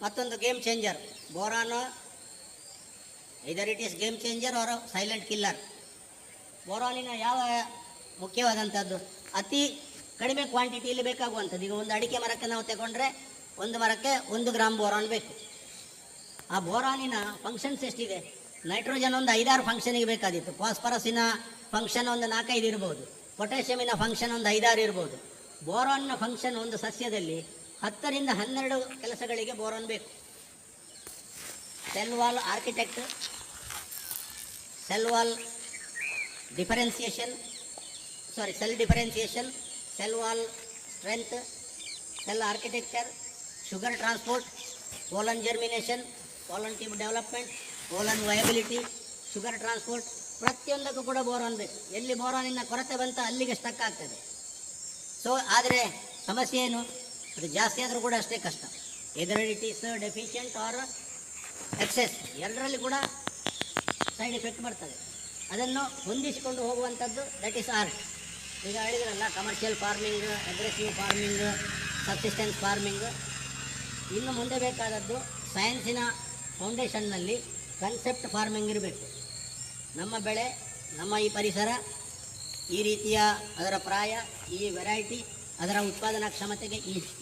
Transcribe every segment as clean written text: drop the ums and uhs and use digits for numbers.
ಮತ್ತೊಂದು game changer boron, either it is game changer or silent killer. ಬೋರಾನಿನ ಯಾವ ಮುಖ್ಯವಾದಂಥದ್ದು, ಅತಿ ಕಡಿಮೆ ಕ್ವಾಂಟಿಟಿಯಲ್ಲಿ ಬೇಕಾಗುವಂಥದ್ದು. ಈಗ ಒಂದು ಅಡಿಕೆ ಮರಕ್ಕೆ ನಾವು ತಗೊಂಡ್ರೆ ಒಂದು ಮರಕ್ಕೆ 1 ಗ್ರಾಮ್ ಬೋರಾನ್ ಬೇಕು. ಆ ಬೋರಾನಿನ ಫಂಕ್ಷನ್ಸ್ ಎಷ್ಟಿದೆ? ನೈಟ್ರೋಜನ್ ಒಂದು 5-6 ಫಂಕ್ಷನಿಗೆ ಬೇಕಾದಿತ್ತು, ಫಾಸ್ಫರಸಿನ ಫಂಕ್ಷನ್ ಒಂದು 4-5 ಇರ್ಬೋದು, ಪೊಟ್ಯಾಷಿಯಮಿನ ಫಂಕ್ಷನ್ ಒಂದು 5-6 ಇರ್ಬೋದು. ಬೋರಾನ್ನ ಫಂಕ್ಷನ್ ಒಂದು ಸಸ್ಯದಲ್ಲಿ 10 ರಿಂದ 12 ಕೆಲಸಗಳಿಗೆ ಬೋರಾನ್ ಬೇಕು. Cell wall architect, cell wall differentiation, cell differentiation, cell wall strength, cell architecture, sugar transport, pollen germination, pollen tube development, pollen viability, sugar transport, ಪ್ರತಿಯೊಂದಕ್ಕೂ ಕೂಡ ಬೋರಾನ್ ಬೇಕು. ಎಲ್ಲಿ ಬೋರಾನಿನ ಕೊರತೆ ಬಂತ ಅಲ್ಲಿಗೆ ಸ್ಟಕ್ ಆಗ್ತದೆ. ಸೊ ಆದರೆ ಸಮಸ್ಯೆ ಏನು, ಅದು ಜಾಸ್ತಿ ಆದರೂ ಕೂಡ ಅಷ್ಟೇ ಕಷ್ಟ. Either it is deficient or excess, ಎರಡರಲ್ಲಿ ಕೂಡ ಸೈಡ್ ಎಫೆಕ್ಟ್ ಬರ್ತದೆ. ಅದನ್ನು ಹೊಂದಿಸಿಕೊಂಡು ಹೋಗುವಂಥದ್ದು ದಟ್ ಈಸ್ ಆರ್ಟ್. ಈಗ ಹೇಳಿದ್ರಲ್ಲ, commercial farming, aggressive farming, subsistence farming. ಇನ್ನು ಮುಂದೆ ಬೇಕಾದದ್ದು ಸೈನ್ಸಿನ ಫೌಂಡೇಶನ್ನಲ್ಲಿ ಕನ್ಸೆಪ್ಟ್ ಫಾರ್ಮಿಂಗ್ ಇರಬೇಕು. ನಮ್ಮ ಬೆಳೆ, ನಮ್ಮ ಈ ಪರಿಸರ, ಈ ರೀತಿಯ ಅದರ ಪ್ರಾಯ, ಈ ವೆರೈಟಿ, ಅದರ ಉತ್ಪಾದನಾ ಕ್ಷಮತೆಗೆ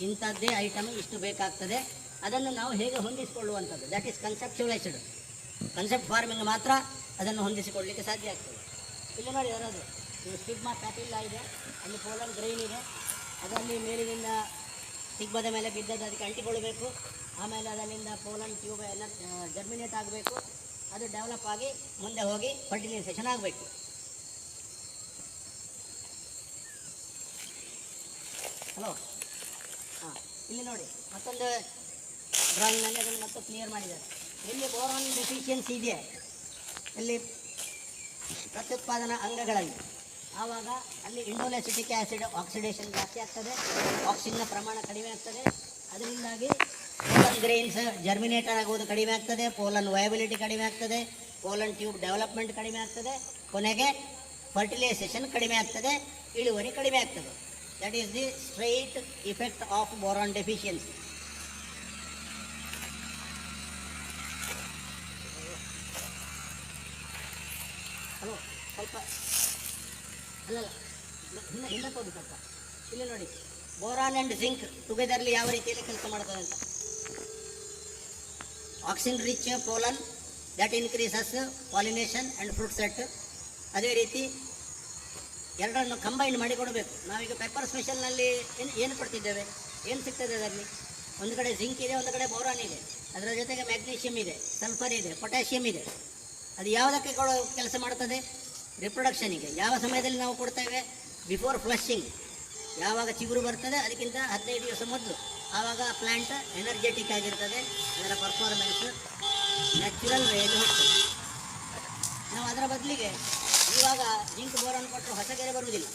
ಇಂಥದ್ದೇ ಐಟಮ್ ಇಷ್ಟು ಬೇಕಾಗ್ತದೆ, ಅದನ್ನು ನಾವು ಹೇಗೆ ಹೊಂದಿಸಿಕೊಳ್ಳುವಂಥದ್ದು, ದಟ್ ಈಸ್ ಕನ್ಸೆಪ್ಚುಲೈಸ್ಡ್. ಕನ್ಸೆಪ್ಟ್ ಫಾರ್ಮಿಂಗ್ ಮಾತ್ರ ಅದನ್ನು ಹೊಂದಿಸಿಕೊಳ್ಳಲಿಕ್ಕೆ ಸಾಧ್ಯ ಆಗ್ತದೆ. ಇಲ್ಲಿ ನೋಡಿ ಅದರದು ಸ್ಟಿಗ್ಮಾ ಪ್ಯಾಪಿಲ್ಲಾ ಇದೆ, ಅಲ್ಲಿ ಪೋಲನ್ ಗ್ರೈನ್ ಇದೆ, ಅದರಲ್ಲಿ ಮೇಲಿನಿಂದ ಸಿಗ್ಮದ ಮೇಲೆ ಬಿದ್ದದ್ದು ಅದಕ್ಕೆ ಅಂಟಿಕೊಳ್ಳಬೇಕು. ಆಮೇಲೆ ಅದರಿಂದ ಪೋಲನ್ ಟ್ಯೂಬ್ ಎಲ್ಲ ಜರ್ಮಿನೇಟ್ ಆಗಬೇಕು, ಅದು ಡೆವಲಪ್ ಆಗಿ ಮುಂದೆ ಹೋಗಿ ಫರ್ಟಿಲೈಸೇಷನ್ ಆಗಬೇಕು. ಹಲೋ, ಹಾಂ, ಇಲ್ಲಿ ನೋಡಿ ಮತ್ತೊಂದು ಡ್ರಾಯಿಂಗ್ನಲ್ಲಿ ಅದನ್ನು ಮತ್ತೆ ಕ್ಲಿಯರ್ ಮಾಡಿದ್ದಾರೆ. ಎಲ್ಲಿ ಬೋರಾನ್ ಡೆಫಿಷಿಯನ್ಸಿ ಇದೆ, ಎಲ್ಲಿ ಪ್ರತ್ಯುತ್ಪಾದನಾ ಅಂಗಗಳಲ್ಲಿ, ಆವಾಗ ಅಲ್ಲಿ ಇಂಡೋಲೆಸಿಟಿಕ್ ಆ್ಯಸಿಡ್ ಆಕ್ಸಿಡೇಷನ್ ಜಾಸ್ತಿ ಆಗ್ತದೆ, ಆಕ್ಸಿಜನ್ನ ಪ್ರಮಾಣ ಕಡಿಮೆ ಆಗ್ತದೆ. ಅದರಿಂದಾಗಿ ಪೋಲನ್ ಗ್ರೈನ್ಸ್ ಜರ್ಮಿನೇಟರ್ ಆಗುವುದು ಕಡಿಮೆ ಆಗ್ತದೆ, ಪೋಲನ್ ವಯಬಿಲಿಟಿ ಕಡಿಮೆ ಆಗ್ತದೆ, ಪೋಲನ್ ಟ್ಯೂಬ್ ಡೆವಲಪ್ಮೆಂಟ್ ಕಡಿಮೆ ಆಗ್ತದೆ, ಕೊನೆಗೆ ಫರ್ಟಿಲೈಸೇಷನ್ ಕಡಿಮೆ ಆಗ್ತದೆ, ಇಳುವರಿ ಕಡಿಮೆ ಆಗ್ತದೆ. That is the straight effect of boron deficiency. Hello, ಸ್ವಲ್ಪ ಅಲ್ಲಲ್ಲ ಹಿಂದಕ್ಕೆ ಹೋಗಿ ಸ್ವಲ್ಪ. ಇಲ್ಲಿ ನೋಡಿ, ಬೋರಾನ್ ಆ್ಯಂಡ್ ಜಿಂಕ್ ಟುಗೆದರ್ಲಿ ಯಾವ ರೀತಿಯಲ್ಲಿ ಕೆಲಸ ಮಾಡ್ತದೆ ಅಂತ. Auxin rich pollen that increases pollination and fruit set. ಅದೇ ರೀತಿ ಎರಡನ್ನು ಕಂಬೈನ್ ಮಾಡಿ ಕೊಡಬೇಕು. ನಾವೀಗ ಪೆಪ್ಪರ್ ಸ್ಪೆಷಲ್ನಲ್ಲಿ ಏನು ಕೊಡ್ತಿದ್ದೇವೆ, ಏನು ಸಿಗ್ತದೆ ಅದರಲ್ಲಿ? ಒಂದು ಕಡೆ ಜಿಂಕ್ ಇದೆ, ಒಂದು ಕಡೆ ಬೋರಾನ್ ಇದೆ, ಅದರ ಜೊತೆಗೆ ಮ್ಯಾಗ್ನೀಷಿಯಮ್ ಇದೆ, ಸಲ್ಫರ್ ಇದೆ, ಪೊಟ್ಯಾಷಿಯಮ್ ಇದೆ. ಅದು ಯಾವುದಕ್ಕೆ ಕೆಲಸ ಮಾಡ್ತದೆ? ರಿಪ್ರೊಡಕ್ಷನಿಗೆ. ಯಾವ ಸಮಯದಲ್ಲಿ ನಾವು ಕೊಡ್ತೇವೆ? ಬಿಫೋರ್ ಫ್ಲಶಿಂಗ್, ಯಾವಾಗ ಚಿಗುರು ಬರ್ತದೆ ಅದಕ್ಕಿಂತ 15 ದಿವಸ ಮೊದಲು. ಆವಾಗ ಪ್ಲ್ಯಾಂಟ್ ಎನರ್ಜೆಟಿಕ್ ಆಗಿರ್ತದೆ, ಅದರ ಪರ್ಫಾರ್ಮೆನ್ಸ್ ನ್ಯಾಚುರಲ್ ವೇಯಲ್ಲಿ ಹೋಗ್ತದೆ. ನಾವು ಅದರ ಬದಲಿಗೆ ಇವಾಗ ಜಿಂಕ್ ಬೋರಾನ್ ಕೊಟ್ಟು ಹೊಸ ಗೆರೆ ಬರುವುದಿಲ್ಲ.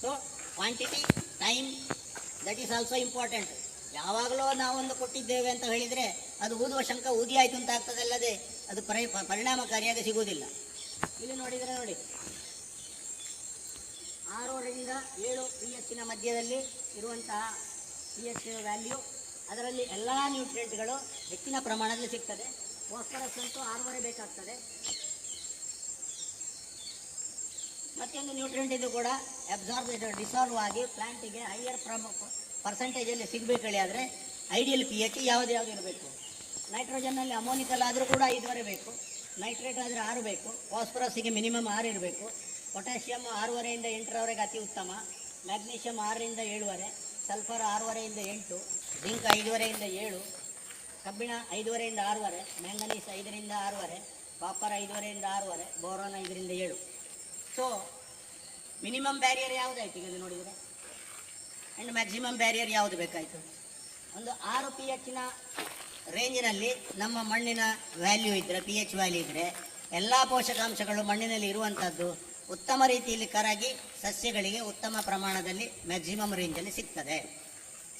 So quantity, time, that is also important. ಯಾವಾಗಲೂ ನಾವೊಂದು ಕೊಟ್ಟಿದ್ದೇವೆ ಅಂತ ಹೇಳಿದರೆ ಅದು ಊದುವ ಶಂಕ ಊದಿ ಆಯಿತು ಅಂತ ಆಗ್ತದಲ್ಲದೆ ಅದು ಪರಿಣಾಮಕಾರಿಯಾಗಿ ಸಿಗುವುದಿಲ್ಲ. ಇಲ್ಲಿ ನೋಡಿದರೆ ನೋಡಿ, 6 ರಿಂದ 7 pH ಮಧ್ಯದಲ್ಲಿ ಇರುವಂತಹ pH ವ್ಯಾಲ್ಯೂ, ಅದರಲ್ಲಿ ಎಲ್ಲ ನ್ಯೂಟ್ರಿಯೆಂಟ್ಗಳು ಹೆಚ್ಚಿನ ಪ್ರಮಾಣದಲ್ಲಿ ಸಿಗ್ತದೆ. ಫಾಸ್ಫರಸ್ ಅಂತೂ 6.5 ಬೇಕಾಗ್ತದೆ. ಮತ್ತೊಂದು ನ್ಯೂಟ್ರಿಯೆಂಟ್ ಇದು ಕೂಡ ಡಿಸಾಲ್ವ್ ಆಗಿ ಪ್ಲಾಂಟಿಗೆ ಹೈಯರ್ ಪರ್ಸೆಂಟೇಜಲ್ಲಿ ಸಿಗಬೇಕು. ಆದರೆ ಐಡಿಯಲ್ pH ಯಾವುದು ಇರಬೇಕು? ನೈಟ್ರೋಜನ್ನಲ್ಲಿ ಅಮೋನಿಕಲ್ ಆದರೂ ಕೂಡ 5.5 ಬೇಕು, ನೈಟ್ರೇಟ್ ಆದರೆ 6 ಬೇಕು, ಫಾಸ್ಫರಸ್ಸಿಗೆ ಮಿನಿಮಮ್ 6 ಇರಬೇಕು, ಪೊಟ್ಯಾಷಿಯಮ್ 6.5 ರಿಂದ 8ರವರೆಗೆ ಅತಿ ಉತ್ತಮ, ಮ್ಯಾಗ್ನೀಷಿಯಮ್ 6 ರಿಂದ 7.5, ಸಲ್ಫರ್ 6.5 ರಿಂದ 8, ಜಿಂಕ್ 5.5 ರಿಂದ 7, ಕಬ್ಬಿಣ 5.5 ರಿಂದ 6.5, ಮ್ಯಾಂಗನೀಸ್ 5 ರಿಂದ 6.5, ಕಾಪರ್ 5.5 ರಿಂದ 6.5, ಬೋರಾನ್ 5 ರಿಂದ 7. ಸೊ ಮಿನಿಮಮ್ ಬ್ಯಾರಿಯರ್ ಯಾವುದಾಯ್ತು ಈಗ ನೋಡಿದರೆ, ಆ್ಯಂಡ್ ಮ್ಯಾಕ್ಸಿಮಮ್ ಬ್ಯಾರಿಯರ್ ಯಾವುದು ಬೇಕಾಯಿತು? ಒಂದು 6 pH ರೇಂಜಿನಲ್ಲಿ ನಮ್ಮ ಮಣ್ಣಿನ ವ್ಯಾಲ್ಯೂ ಇದ್ದರೆ, pH ವ್ಯಾಲ್ಯೂ ಇದ್ದರೆ, ಎಲ್ಲ ಪೋಷಕಾಂಶಗಳು ಮಣ್ಣಿನಲ್ಲಿ ಇರುವಂಥದ್ದು ಉತ್ತಮ ರೀತಿಯಲ್ಲಿ ಕರಗಿ ಸಸ್ಯಗಳಿಗೆ ಉತ್ತಮ ಪ್ರಮಾಣದಲ್ಲಿ ಮ್ಯಾಕ್ಸಿಮಮ್ ರೇಂಜಲ್ಲಿ ಸಿಗ್ತದೆ.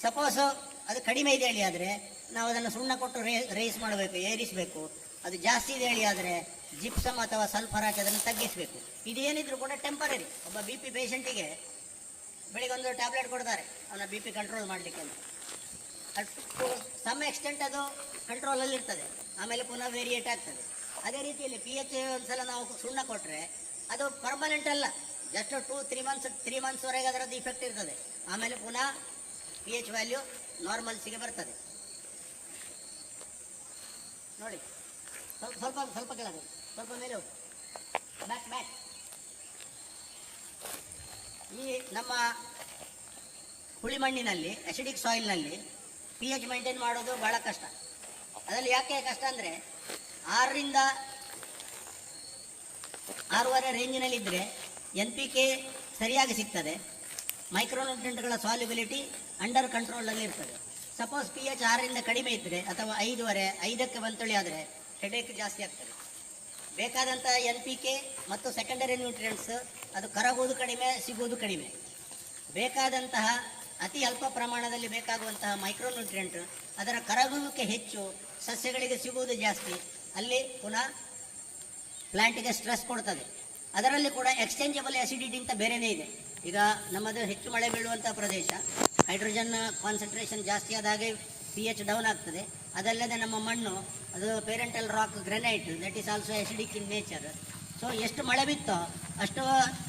ಸಪೋಸು ಅದು ಕಡಿಮೆ ಇದೆ ಹೇಳಿ ಆದರೆ ನಾವು ಅದನ್ನು ಸುಣ್ಣ ಕೊಟ್ಟು ರೇಸ್ ಮಾಡಬೇಕು, ಏರಿಸಬೇಕು, ಅದು ಜಾಸ್ತಿ ಇದೆ ಹೇಳಿ ಆದರೆ ಜಿಪ್ಸಮ್ ಅಥವಾ ಸಲ್ಫರ್ ಹಾಕಿ ಅದನ್ನು ತಗ್ಗಿಸಬೇಕು. ಇದೇನಿದ್ರು ಕೂಡ ಟೆಂಪರರಿ. ಒಬ್ಬ ಬಿ ಪಿ ಪೇಷಂಟಿಗೆ ಬೆಳಿಗ್ಗೆ ಒಂದು ಟ್ಯಾಬ್ಲೆಟ್ ಕೊಡ್ತಾರೆ ಅವನ ಬಿ ಪಿ ಕಂಟ್ರೋಲ್ ಮಾಡಲಿಕ್ಕೆ ಅಂತ. ಟು ಸಮ್ ಎಕ್ಸ್ಟೆಂಟ್ ಅದು ಕಂಟ್ರೋಲಲ್ಲಿ ಇರ್ತದೆ, ಆಮೇಲೆ ಪುನಃ ವೇರಿಯೇಟ್ ಆಗ್ತದೆ. ಅದೇ ರೀತಿಯಲ್ಲಿ ಪಿ ಎಚ್ ಒಂದ್ಸಲ ನಾವು ಸುಣ್ಣ ಕೊಟ್ಟರೆ ಅದು ಪರ್ಮನೆಂಟ್ ಅಲ್ಲ, ಜಸ್ಟ್ 2-3 ಮಂತ್ಸ್ವರೆಗೆ ಅದರದ್ದು ಇಫೆಕ್ಟ್ ಇರ್ತದೆ, ಆಮೇಲೆ ಪುನಃ ಪಿ ಎಚ್ ವ್ಯಾಲ್ಯೂ ನಾರ್ಮಲ್ಸಿಗೆ ಬರ್ತದೆ. ನೋಡಿ ಸ್ವಲ್ಪ ಸ್ವಲ್ಪ ಕೆಳಗೆ, ಸ್ವಲ್ಪ ಮೇಲೆ ಹೋಗಿ, ಬ್ಯಾಕ್. ಈ ನಮ್ಮ ಹುಳಿ ಮಣ್ಣಿನಲ್ಲಿ, ಅಸಿಡಿಕ್ ಸಾಯಿಲ್ನಲ್ಲಿ ಪಿ ಎಚ್ ಮೇಂಟೈನ್ ಮಾಡೋದು ಭಾಳ ಕಷ್ಟ. ಅದರಲ್ಲಿ ಯಾಕೆ ಕಷ್ಟ ಅಂದರೆ 6ರಿಂದ 6.5 ರೇಂಜಿನಲ್ಲಿದ್ದರೆ NPK ಸರಿಯಾಗಿ ಸಿಗ್ತದೆ, ಮೈಕ್ರೋನ್ಯೂಟ್ರಿಯೆಂಟ್ಗಳ ಸಾಲ್ಯುಬಿಲಿಟಿ ಅಂಡರ್ ಕಂಟ್ರೋಲಲ್ಲಿ ಇರ್ತದೆ. ಸಪೋಸ್ ಪಿ ಎಚ್ 6ರಿಂದ ಕಡಿಮೆ ಇದ್ದರೆ ಅಥವಾ 5ಕ್ಕೆ ಬಂತೊಳಿ ಆದರೆ ಹೆಡೇಕ್ ಜಾಸ್ತಿ ಆಗ್ತದೆ. ಬೇಕಾದಂಥ NPK ಮತ್ತು ಸೆಕೆಂಡರಿ ನ್ಯೂಟ್ರಿಯೆಂಟ್ಸ್ ಅದು ಕರಗುವುದು ಕಡಿಮೆ, ಸಿಗುವುದು ಕಡಿಮೆ. ಬೇಕಾದಂತಹ ಅತಿ ಅಲ್ಪ ಪ್ರಮಾಣದಲ್ಲಿ ಬೇಕಾಗುವಂತಹ ಮೈಕ್ರೋನ್ಯೂಟ್ರಿಯೆಂಟ್ ಅದರ ಕರಗುವಿಕೆ ಹೆಚ್ಚು, ಸಸ್ಯಗಳಿಗೆ ಸಿಗುವುದು ಜಾಸ್ತಿ, ಅಲ್ಲಿ ಪುನಃ ಪ್ಲಾಂಟಿಗೆ ಸ್ಟ್ರೆಸ್ ಕೊಡ್ತದೆ. ಅದರಲ್ಲಿ ಕೂಡ ಎಕ್ಸ್ಚೇಂಜಬಲ್ ಆಸಿಡಿಟಿ ಅಂತ ಬೇರೆಯೇ ಇದೆ. ಈಗ ನಮ್ಮದು ಹೆಚ್ಚು ಮಳೆ ಬೀಳುವಂಥ ಪ್ರದೇಶ, ಹೈಡ್ರೋಜನ್ ಕಾನ್ಸಂಟ್ರೇಷನ್ ಜಾಸ್ತಿ ಆದಾಗೆ ಪಿ ಎಚ್ ಡೌನ್ ಆಗ್ತದೆ. ಅದಲ್ಲದೆ ನಮ್ಮ ಮಣ್ಣು ಅದು parental rock granite, that is also acidic in nature. So ಎಷ್ಟು ಮಳೆ ಬಿತ್ತೋ ಅಷ್ಟು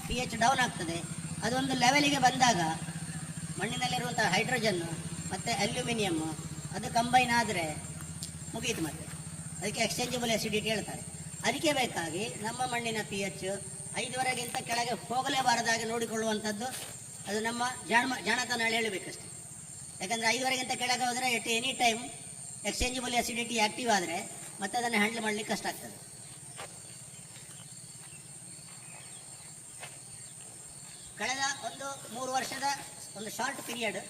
ಪಿ ಎಚ್ ಡೌನ್ ಆಗ್ತದೆ. ಅದೊಂದು ಲೆವೆಲಿಗೆ ಬಂದಾಗ ಮಣ್ಣಿನಲ್ಲಿರುವಂಥ ಹೈಡ್ರೋಜನ್ನು ಮತ್ತು ಅಲ್ಯೂಮಿನಿಯಮ್ಮು ಅದು ಕಂಬೈನ್ ಆದರೆ ಮುಗೀತು. ಮತ್ತೆ ಅದಕ್ಕೆ ಎಕ್ಸ್ಚೇಂಜಬಲ್ ಆಸಿಡಿಟಿ ಹೇಳ್ತಾರೆ. ಅದಕ್ಕೆ ಬೇಕಾಗಿ ನಮ್ಮ ಮಣ್ಣಿನ ಪಿ ಎಚ್ 5ವರೆಗಿಂತ ಕೆಳಗೆ ಹೋಗಲೇಬಾರದಾಗಿ ನೋಡಿಕೊಳ್ಳುವಂಥದ್ದು ಅದು ನಮ್ಮ ಜಾಣತನ ಹೇಳಬೇಕಷ್ಟೆ. ಯಾಕಂದರೆ 5ವರೆಗಿಂತ ಕೆಳಗೆ ಹೋದರೆ at any time exchangeable acidity active ಆದರೆ ಮತ್ತೆ ಅದನ್ನು ಹ್ಯಾಂಡಲ್ ಮಾಡಲಿಕ್ಕೆ ಕಷ್ಟ ಆಗ್ತದೆ. ಕಳೆದ 3 ವರ್ಷದ ಒಂದು ಶಾರ್ಟ್ ಪೀರಿಯಡ್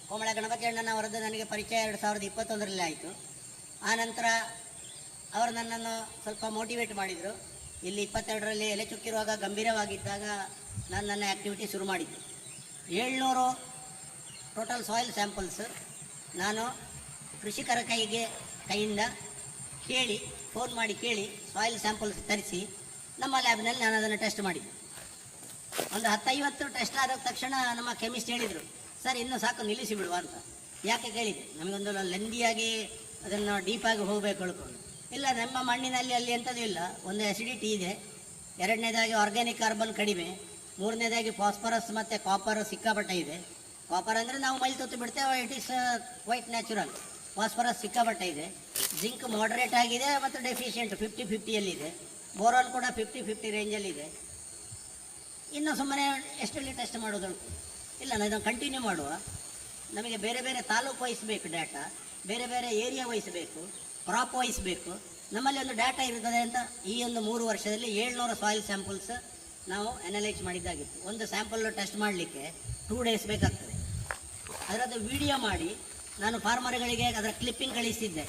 ಕೋಮಳ ಗಣಪತಿ ಅಣ್ಣನವರದ್ದು ನನಗೆ ಪರಿಚಯ 2021ರಲ್ಲಿ ಆಯಿತು. ಆ ನಂತರ ಅವರು ನನ್ನನ್ನು ಸ್ವಲ್ಪ ಮೋಟಿವೇಟ್ ಮಾಡಿದರು. ಇಲ್ಲಿ 22ರಲ್ಲಿ ಎಲೆ ಚುಕ್ಕಿರುವಾಗ ಗಂಭೀರವಾಗಿದ್ದಾಗ ನಾನು ನನ್ನ ಆ್ಯಕ್ಟಿವಿಟಿ ಶುರು ಮಾಡಿದ್ದೆ. 700 ಟೋಟಲ್ ಸಾಯಿಲ್ ಸ್ಯಾಂಪಲ್ಸ್ ನಾನು ಕೃಷಿಕರ ಕೈಯಿಂದ ಕೇಳಿ, ಫೋನ್ ಮಾಡಿ ಕೇಳಿ ಸಾಯಿಲ್ ಸ್ಯಾಂಪಲ್ಸ್ ತರಿಸಿ ನಮ್ಮ ಲ್ಯಾಬ್ನಲ್ಲಿ ನಾನು ಅದನ್ನು ಟೆಸ್ಟ್ ಮಾಡಿದ್ದೆ. ಒಂದು 10-50 ಟೆಸ್ಟ್ ಆದ ತಕ್ಷಣ ನಮ್ಮ ಕೆಮಿಸ್ಟ್ ಹೇಳಿದರು, ಸರ್ ಇನ್ನೂ ಸಾಕು ನಿಲ್ಲಿಸಿ ಬಿಡುವ ಅಂತ. ಯಾಕೆ ಕೇಳಿದೆ, ನಮಗೊಂದು ಲೆಂದಿಯಾಗಿ ಅದನ್ನು ಡೀಪಾಗಿ ಹೋಗಬೇಕು ಹೇಳ್ಕೊಂಡು. ಇಲ್ಲ, ನಮ್ಮ ಮಣ್ಣಿನಲ್ಲಿ ಅಲ್ಲಿ ಎಂಥದ್ದು ಇಲ್ಲ. ಒಂದು ಆಸಿಡಿಟಿ ಇದೆ, 2ನೇದಾಗಿ ಆರ್ಗ್ಯಾನಿಕ್ ಕಾರ್ಬನ್ ಕಡಿಮೆ, 3ನೇದಾಗಿ ಫಾಸ್ಫರಸ್ ಮತ್ತು ಕಾಪರ್ ಸಿಕ್ಕಾಪಟ್ಟೆ ಇದೆ. ಕಾಪರ್ ಅಂದರೆ ನಾವು ಮೈಲ್ ತೊತ್ತು ಬಿಡ್ತೇವೆ, it is quite natural. Phosphorus ಸಿಕ್ಕಾಪಟ್ಟೆ ಇದೆ. ಜಿಂಕ್ ಮಾಡ್ರೇಟ್ ಆಗಿದೆ ಮತ್ತು ಡೆಫಿಷಿಯೆಂಟ್ 50-50ಯಲ್ಲಿದೆ. ಬೋರಾನ್ ಕೂಡ 50-50 ರೇಂಜಲ್ಲಿದೆ. ಇನ್ನು ಸುಮ್ಮನೆ ಎಷ್ಟರಲ್ಲಿ ಟೆಸ್ಟ್ ಮಾಡೋದು ಇಲ್ಲ, ನಾವು ಕಂಟಿನ್ಯೂ ಮಾಡುವ. ನಮಗೆ ಬೇರೆ ಬೇರೆ ತಾಲೂಕು ವಹಿಸಬೇಕು ಡಾಟಾ, ಬೇರೆ ಬೇರೆ ಏರಿಯಾ ವಹಿಸಬೇಕು, ಕ್ರಾಪ್ ವಹಿಸಬೇಕು. ನಮ್ಮಲ್ಲಿ ಒಂದು ಡಾಟಾ ಇರ್ತದೆ ಅಂತ ಈ ಒಂದು 3 ವರ್ಷದಲ್ಲಿ 700 ಸಾಯಿಲ್ ಸ್ಯಾಂಪಲ್ಸ್ ನಾವು ಅನಲೈಸ್ ಮಾಡಿದ್ದಾಗಿತ್ತು. ಒಂದು ಸ್ಯಾಂಪಲ್ ಟೆಸ್ಟ್ ಮಾಡಲಿಕ್ಕೆ 2 ಡೇಸ್ ಬೇಕಾಗ್ತದೆ. ಅದರದ್ದು ವಿಡಿಯೋ ಮಾಡಿ ನಾನು ಫಾರ್ಮರ್ಗಳಿಗೆ ಅದರ ಕ್ಲಿಪ್ಪಿಂಗ್ ಕಳಿಸ್ತಿದ್ದೆ.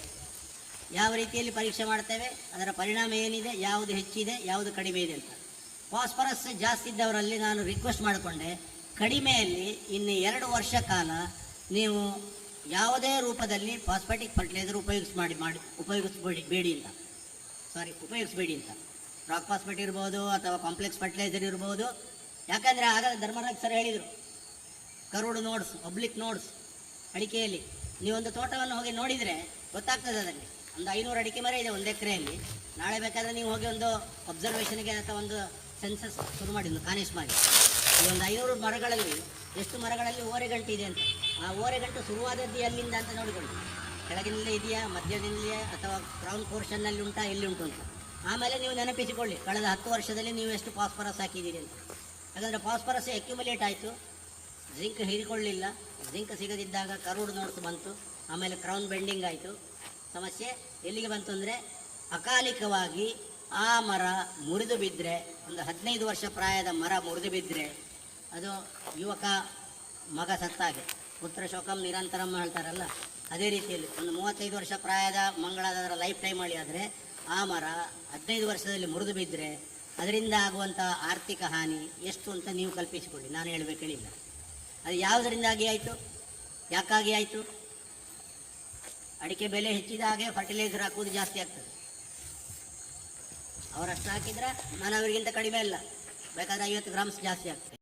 ಯಾವ ರೀತಿಯಲ್ಲಿ ಪರೀಕ್ಷೆ ಮಾಡ್ತೇವೆ, ಅದರ ಪರಿಣಾಮ ಏನಿದೆ, ಯಾವುದು ಹೆಚ್ಚಿದೆ, ಯಾವುದು ಕಡಿಮೆ ಇದೆ ಅಂತ. ಫಾಸ್ಫರಸ್ ಜಾಸ್ತಿ ಇದ್ದವರಲ್ಲಿ ನಾನು ರಿಕ್ವೆಸ್ಟ್ ಮಾಡಿಕೊಂಡೆ, ಕಡಿಮೆಯಲ್ಲಿ ಇನ್ನು 2 ವರ್ಷ ಕಾಲ ನೀವು ಯಾವುದೇ ರೂಪದಲ್ಲಿ ಫಾಸ್ಫೇಟಿಕ್ ಫರ್ಟಿಲೈಸರ್ ಉಪಯೋಗಿಸಬೇಡಿ ಅಂತ. ರಾಕ್ ಫಾಸ್ಫೇಟ್ ಇರ್ಬೋದು ಅಥವಾ ಕಾಂಪ್ಲೆಕ್ಸ್ ಫರ್ಟಿಲೈಸರ್ ಇರ್ಬೋದು. ಯಾಕಂದರೆ ಆಗ ಧರ್ಮರಾಜ್ ಸರ್ ಹೇಳಿದರು, ಕರೋಡು ನೋಡ್ಸ್, ಪಬ್ಲಿಕ್ ನೋಡ್ಸ್ ಅಡಿಕೆಯಲ್ಲಿ ನೀವೊಂದು ತೋಟವನ್ನು ಹೋಗಿ ನೋಡಿದರೆ ಗೊತ್ತಾಗ್ತದೆ. ಅದರಲ್ಲಿ ಒಂದು 500 ಅಡಿಕೆ ಮರ ಇದೆ 1 ಎಕರೆಯಲ್ಲಿ. ನಾಳೆ ಬೇಕಾದರೆ ನೀವು ಹೋಗಿ ಒಂದು ಅಬ್ಸರ್ವೇಷನ್ಗೆ ಅಥವಾ ಒಂದು ಸೆನ್ಸಸ್ ಶುರು ಮಾಡಿ, ಒಂದು ಕಾನಿಸ್ ಮಾಡಿ, ಈ ಒಂದು 500 ಮರಗಳಲ್ಲಿ ಎಷ್ಟು ಮರಗಳಲ್ಲಿ ಓರೆಗಂಟು ಇದೆ ಅಂತ. ಆ ಓರೆಗಂಟು ಶುರುವಾದದ್ದು ಎಲ್ಲಿಂದ ಅಂತ ನೋಡಿಕೊಳ್ಳಿ. ಕೆಳಗಿನಲ್ಲೇ ಇದೆಯಾ, ಮಧ್ಯದಿಂದಲೇ ಅಥವಾ ಕ್ರೌನ್ ಪೋರ್ಷನ್ನಲ್ಲಿ ಉಂಟಾ, ಎಲ್ಲಿ ಉಂಟು ಅಂತ. ಆಮೇಲೆ ನೀವು ನೆನಪಿಸಿಕೊಳ್ಳಿ, ಕಳೆದ 10 ವರ್ಷದಲ್ಲಿ ನೀವು ಎಷ್ಟು ಫಾಸ್ಫರಸ್ ಹಾಕಿದ್ದೀರಿ ಅಂತ. ಯಾಕಂದರೆ ಫಾಸ್ಫರಸ್ ಅಕ್ಯುಮುಲೇಟ್ ಆಯಿತು, ಜಿಂಕ್ ಹೀರಿಕೊಳ್ಳಿಲ್ಲ. ಜಿಂಕ್ ಸಿಗದಿದ್ದಾಗ ಕರೋಡ್ ನೋಡ್ಸ್ ಬಂತು, ಆಮೇಲೆ ಕ್ರೌನ್ ಬೆಂಡಿಂಗ್ ಆಯಿತು. ಸಮಸ್ಯೆ ಎಲ್ಲಿಗೆ ಬಂತು ಅಂದರೆ ಅಕಾಲಿಕವಾಗಿ ಆ ಮರ ಮುರಿದು ಬಿದ್ದರೆ, ಒಂದು 15 ವರ್ಷ ಪ್ರಾಯದ ಮರ ಮುರಿದು ಬಿದ್ದರೆ ಅದು ಯುವಕ ಮಗ ಸತ್ತಾಗೆ, ಪುತ್ರ ಶೋಕಂ ನಿರಂತರಂ ಹೇಳ್ತಾರಲ್ಲ, ಅದೇ ರೀತಿಯಲ್ಲಿ ಒಂದು 35 ವರ್ಷ ಪ್ರಾಯದ ಮಂಗಳಾದರ ಲೈಫ್ ಟೈಮ್ ಅಲ್ಲಿ ಆದರೆ ಆ ಮರ 15 ವರ್ಷದಲ್ಲಿ ಮುರಿದು ಬಿದ್ದರೆ ಅದರಿಂದ ಆಗುವಂಥ ಆರ್ಥಿಕ ಹಾನಿ ಎಷ್ಟು ಅಂತ ನೀವು ಕಲ್ಪಿಸಿಕೊಳ್ಳಿ. ನಾನು ಹೇಳಬೇಕೇಳಿಲ್ಲ. ಅದು ಯಾವುದರಿಂದಾಗಿ ಆಯಿತು, ಯಾಕಾಗಿ ಆಯಿತು? ಅಡಿಕೆ ಬೆಲೆ ಹೆಚ್ಚಿದ ಹಾಗೆ ಫರ್ಟಿಲೈಸರ್ ಹಾಕುವುದು ಜಾಸ್ತಿ ಆಗ್ತದೆ. ಅವರಷ್ಟು ಹಾಕಿದ್ರೆ ನಾನು ಅವರಿಗಿಂತ ಕಡಿಮೆ ಅಲ್ಲ, ಬೇಕಾದ್ರೆ 50 ಗ್ರಾಮ್ಸ್ ಜಾಸ್ತಿ ಆಗ್ತದೆ.